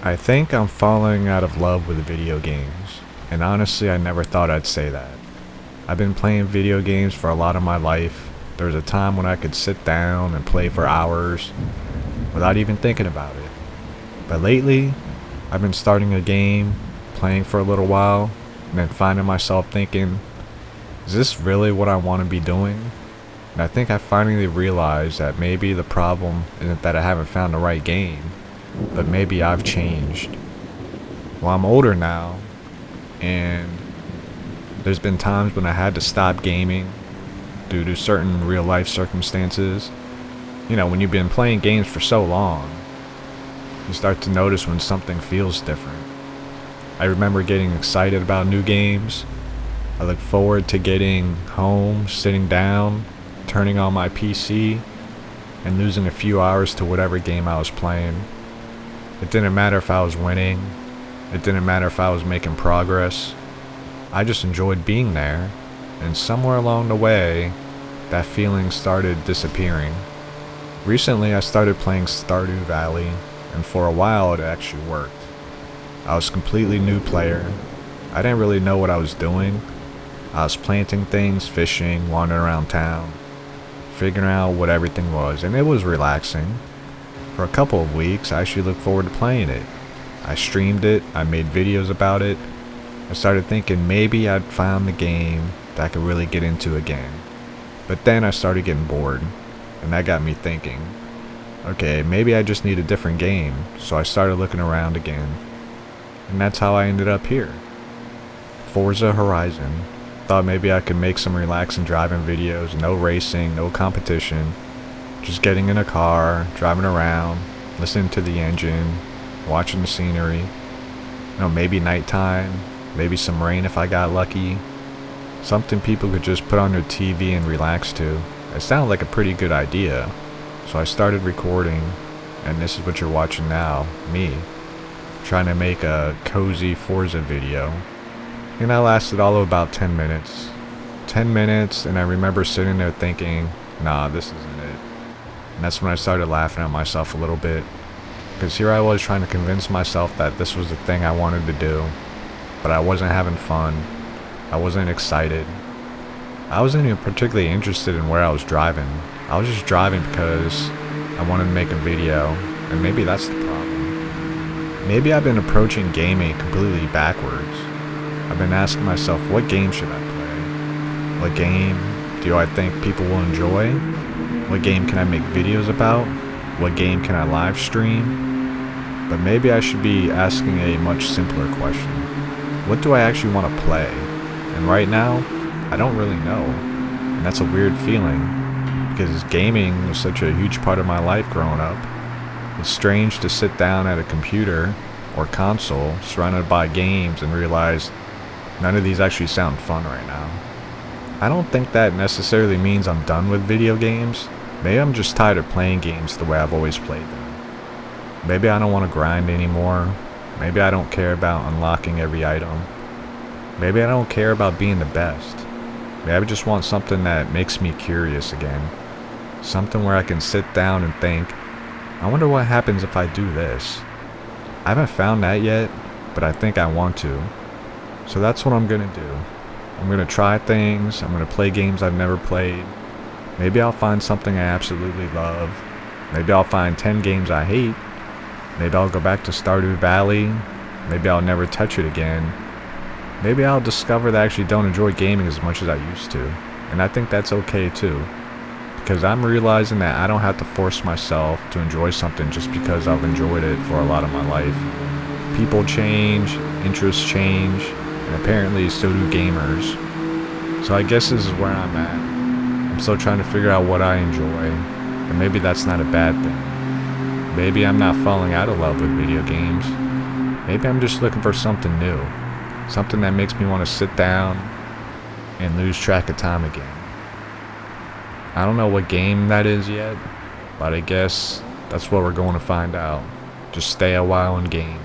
I think I'm falling out of love with video games, and honestly, I never thought I'd say that. I've been playing video games for a lot of my life. There was a time when I could sit down and play for hours without even thinking about it. But lately, I've been starting a game, playing for a little while, and then finding myself thinking, is this really what I want to be doing? And I think I finally realized that maybe the problem isn't that I haven't found the right game, but maybe I've changed. Well, I'm older now, and there's been times when I had to stop gaming due to certain real life circumstances. You know, when you've been playing games for so long, you start to notice when something feels different. I remember getting excited about new games. I look forward to getting home, sitting down, turning on my PC, and losing a few hours to whatever game I was playing. It didn't matter if I was winning. It didn't matter if I was making progress. I just enjoyed being there, and somewhere along the way, that feeling started disappearing. Recently, I started playing Stardew Valley, and for a while it actually worked. I was a completely new player. I didn't really know what I was doing. I was planting things, fishing, wandering around town, figuring out what everything was, and it was relaxing. For a couple of weeks, I actually looked forward to playing it. I streamed it, I made videos about it. I started thinking maybe I'd found the game that I could really get into again. But then I started getting bored, and that got me thinking, okay, maybe I just need a different game, so I started looking around again. And that's how I ended up here. Forza Horizon. Thought maybe I could make some relaxing driving videos, no racing, no competition. Just getting in a car, driving around, listening to the engine, watching the scenery. You know, maybe nighttime, maybe some rain if I got lucky. Something people could just put on their TV and relax to. It sounded like a pretty good idea. So I started recording, and this is what you're watching now, me, trying to make a cozy Forza video. And that lasted all of about 10 minutes. 10 minutes, and I remember sitting there thinking, nah, this isn't it. And that's when I started laughing at myself a little bit. Because here I was trying to convince myself that this was the thing I wanted to do. But I wasn't having fun. I wasn't excited. I wasn't even particularly interested in where I was driving. I was just driving because I wanted to make a video. And maybe that's the problem. Maybe I've been approaching gaming completely backwards. I've been asking myself, what game should I play? What game do I think people will enjoy? What game can I make videos about? What game can I live stream? But maybe I should be asking a much simpler question. What do I actually want to play? And right now, I don't really know. And that's a weird feeling, because gaming was such a huge part of my life growing up. It's strange to sit down at a computer or console surrounded by games and realize none of these actually sound fun right now. I don't think that necessarily means I'm done with video games. Maybe I'm just tired of playing games the way I've always played them. Maybe I don't want to grind anymore. Maybe I don't care about unlocking every item. Maybe I don't care about being the best. Maybe I just want something that makes me curious again. Something where I can sit down and think, I wonder what happens if I do this. I haven't found that yet, but I think I want to. So that's what I'm gonna do. I'm gonna try things. I'm gonna play games I've never played. Maybe I'll find something I absolutely love. Maybe I'll find 10 games I hate. Maybe I'll go back to Stardew Valley. Maybe I'll never touch it again. Maybe I'll discover that I actually don't enjoy gaming as much as I used to. And I think that's okay too. Because I'm realizing that I don't have to force myself to enjoy something just because I've enjoyed it for a lot of my life. People change, interests change, and apparently so do gamers. So I guess this is where I'm at. I'm still trying to figure out what I enjoy, and maybe that's not a bad thing. Maybe I'm not falling out of love with video games. Maybe I'm just looking for something new. Something that makes me want to sit down and lose track of time again. I don't know what game that is yet, but I guess that's what we're going to find out. Just stay a while and game.